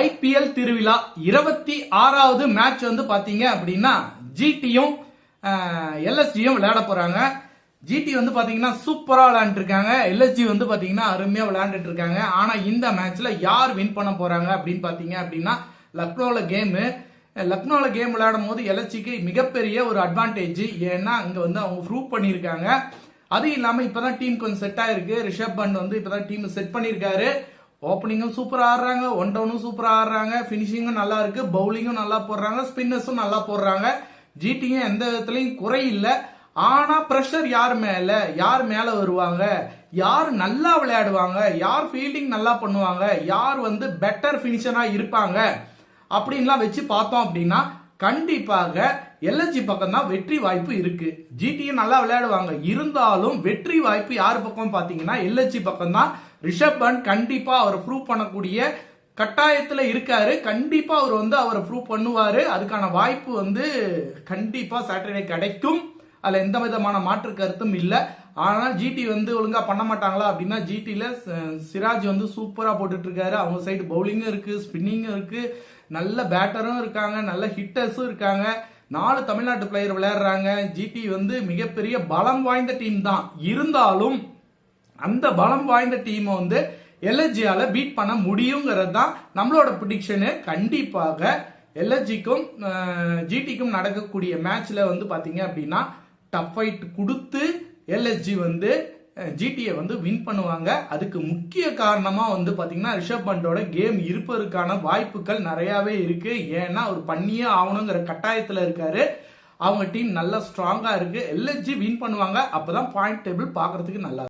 IPL திருவிழா 26வது match வந்து பாத்தீங்க அப்படின்னா ஜிடியும் எல்எஸ்ஜியும் விளையாட போறாங்க. ஜிடி வந்து பாத்தீங்கன்னா சூப்பரா விளையாண்டு இருக்காங்க. எல்எஸ்ஜி வந்து பாத்தீங்கன்னா அருமையா விளையாண்டுட்டு இருக்காங்க. ஆனா இந்த மேட்ச்ல யார் வின் பண்ண போறாங்க அப்படின்னு பாத்தீங்க அப்படின்னா லக்னோல கேம் விளையாடும் போது எல்எஸ்ஜிக்கு மிகப்பெரிய ஒரு அட்வான்டேஜ். ஏன்னா அங்க வந்து அவங்க ப்ரூவ் பண்ணிருக்காங்க. அது இல்லாம இப்பதான் டீம் கொஞ்சம் செட் ஆயிருக்கு. ரிஷப் பண்ட் வந்து இப்பதான் டீம் செட் பண்ணிருக்காரு. ஓப்பனிங்கும் சூப்பரா ஆடுறாங்க, ஒன் டவுனும் சூப்பரா ஆடுறாங்க, பினிஷிங்கும் நல்லா இருக்கு, பவுலிங்கும் நல்லா போடுறாங்க, ஸ்பின்னர்ஸும் நல்லா போடுறாங்க. ஜிடியும் எந்த விதத்திலையும் குறை இல்லை. ஆனா பிரஷர் யார் மேல வருவாங்க, யார் நல்லா விளையாடுவாங்க, யார் ஃபீல்டிங் நல்லா பண்ணுவாங்க, யார் வந்து பெட்டர் பினிஷரா இருப்பாங்க அப்படின்லாம் வச்சு பார்த்தோம் அப்படின்னா கண்டிப்பாக எல்எஸ்ஜி பக்கம் தான் வெற்றி வாய்ப்பு இருக்கு. ஜிடியும் நல்லா விளையாடுவாங்க, இருந்தாலும் வெற்றி வாய்ப்பு யார் பக்கம் பாத்தீங்கன்னா எல்எஸ்ஜி பக்கம் தான். ரிஷப் பண்ட் கண்டிப்பா அவர் ப்ரூவ் பண்ணக்கூடிய கட்டாயத்துல இருக்காரு. கண்டிப்பா அவர் வந்து அவரை ப்ரூவ் பண்ணுவாரு. அதுக்கான வாய்ப்பு வந்து கண்டிப்பா சாட்டர்டே கிடைக்கும். அதுல எந்த விதமான மாற்று கருத்தும் இல்ல. ஆனால் ஜிடி வந்து ஒழுங்கா பண்ண மாட்டாங்களா அப்படின்னா ஜிடில சிராஜ் வந்து சூப்பரா போட்டுட்டு இருக்காரு. அவங்க சைடு பவுலிங்கும் இருக்கு, ஸ்பின்னிங்கும் இருக்கு, நல்ல பேட்டரும் இருக்காங்க, நல்ல ஹிட்டர்ஸும் இருக்காங்க. 4 தமிழ்நாட்டு பிளேயர் விளையாடுறாங்க. ஜிடி வந்து மிகப்பெரிய பலம் வாய்ந்த டீம் தான். இருந்தாலும் அந்த பலம் வாய்ந்த டீமை வந்து எல்எஸ்ஜியால பீட் பண்ண முடியுங்கிறது தான் நம்மளோட ப்ரெடிக்ஷனு. கண்டிப்பாக எல்எஸ்ஜிக்கும் ஜிடிக்கும் நடக்கக்கூடிய மேட்ச்ல வந்து பாத்தீங்க அப்படின்னா டஃப் ஃபைட் கொடுத்து எல்எஸ்ஜி வந்து ஜிடியை வந்து வின் பண்ணுவாங்க. அதுக்கு முக்கிய காரணமா வந்து பாத்தீங்கன்னா ரிஷப் பண்டோட கேம் இருப்பதற்கான வாய்ப்புகள் நிறையவே இருக்கு. ஏன்னா அவர் பண்ணியே ஆகணுங்கிற கட்டாயத்துல இருக்காரு. அவங்க டீம் நல்லா ஸ்ட்ராங்கா இருக்கு. எல்எஸ்ஜி வின் பண்ணுவாங்க. அப்பதான் பாயிண்ட் டேபிள் பாக்குறதுக்கு நல்லா